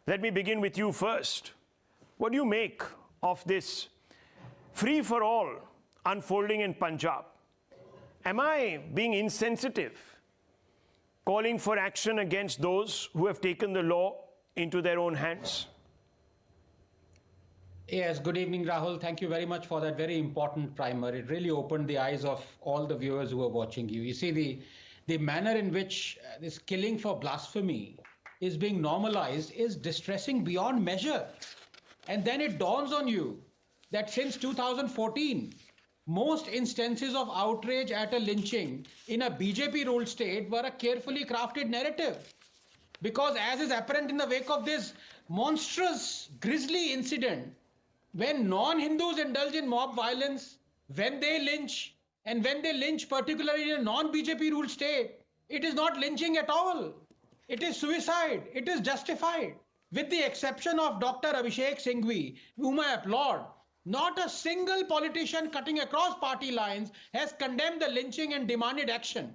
Let me begin with you first. What do you make of this free-for-all unfolding in Punjab? Am I being insensitive, calling for action against those who have taken the law into their own hands? Yes, good evening, Rahul. Thank you very much for that very important primer. It really opened the eyes of all the viewers who are watching you. You see, the manner in which this killing for blasphemy is being normalized is distressing beyond measure. And then it dawns on you that since 2014, most instances of outrage at a lynching in a BJP-ruled state were a carefully crafted narrative. Because as is apparent in the wake of this monstrous, grisly incident, when non-Hindus indulge in mob violence, when they lynch, and when they lynch particularly in a non-BJP ruled state, it is not lynching at all. It is suicide. It is justified. With the exception of Dr. Abhishek Singhvi, whom I applaud, not a single politician cutting across party lines has condemned the lynching and demanded action.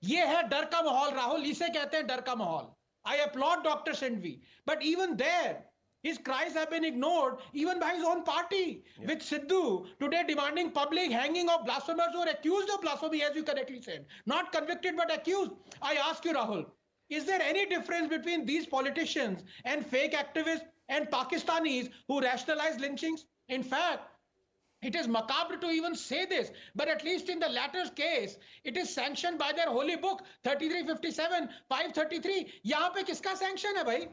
ये है डर का माहौल, राहुल, इसे कहते हैं डर का माहौल. I applaud Dr. Singhvi, but even there, his cries have been ignored even by his own party, with Sidhu today demanding public hanging of blasphemers who are accused of blasphemy, as you correctly said. Not convicted, but accused. I ask you, Rahul, is there any difference between these politicians and fake activists and Pakistanis who rationalize lynchings? In fact, it is macabre to even say this, but at least in the latter's case, it is sanctioned by their holy book, 3357, 533. Yahan pe kiska sanction hai bhai?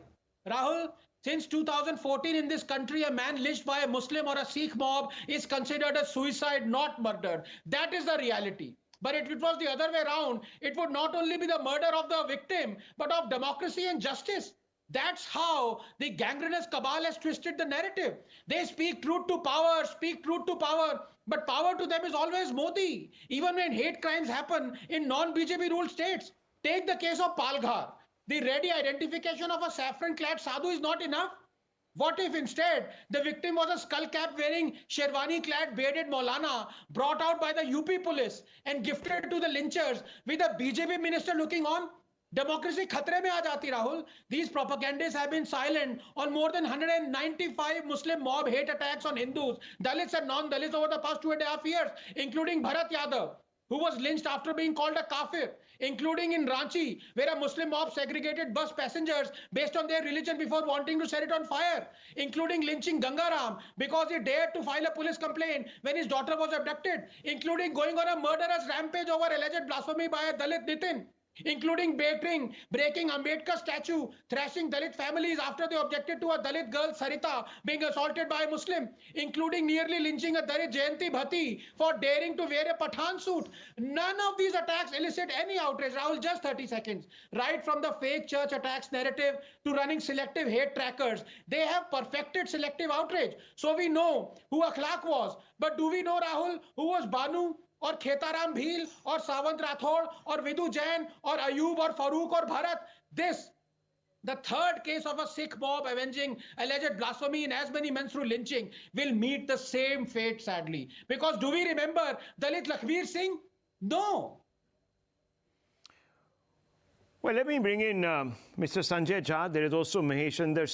Rahul, since 2014 in this country, a man lynched by a Muslim or a Sikh mob is considered a suicide, not murder. That is the reality. But if it was the other way around, it would not only be the murder of the victim, but of democracy and justice. That's how the gangrenous cabal has twisted the narrative. They speak truth to power, but power to them is always Modi, even when hate crimes happen in non-BJP ruled states. Take the case of Palghar. The ready identification of a saffron-clad sadhu is not enough. What if instead the victim was a skull cap wearing sherwani-clad bearded Maulana brought out by the UP police and gifted to the lynchers with a BJP minister looking on? Democracy khatre mein aa jati, Rahul. These propagandists have been silent on more than 195 Muslim mob hate attacks on Hindus, Dalits and non-Dalits over the past 2.5 years, including Bharat Yadav, who was lynched after being called a kafir, including in Ranchi, where a Muslim mob segregated bus passengers based on their religion before wanting to set it on fire, including lynching Gangaram because he dared to file a police complaint when his daughter was abducted, including going on a murderous rampage over alleged blasphemy by a Dalit Nitin, including breaking Ambedkar statue, thrashing Dalit families after they objected to a Dalit girl, Sarita, being assaulted by a Muslim, including nearly lynching a Dalit Jayanti Bhati for daring to wear a Pathan suit. None of these attacks elicit any outrage. Rahul, just 30 seconds. Right from the fake church attacks narrative to running selective hate trackers, they have perfected selective outrage. So we know who Akhlaq was. But do we know, Rahul, who was Banu? और खेताराम भील और सावंत राठौड़ और विदु जैन और अयूब और फारूक और Bharat. This, the third case of a Sikh mob avenging alleged blasphemy in as many men through lynching, will meet the same fate, sadly. Because do we remember Dalit Lakhbir Singh? No. Well, let me bring in Mr. Sanjay Jha. There is also Maheshandar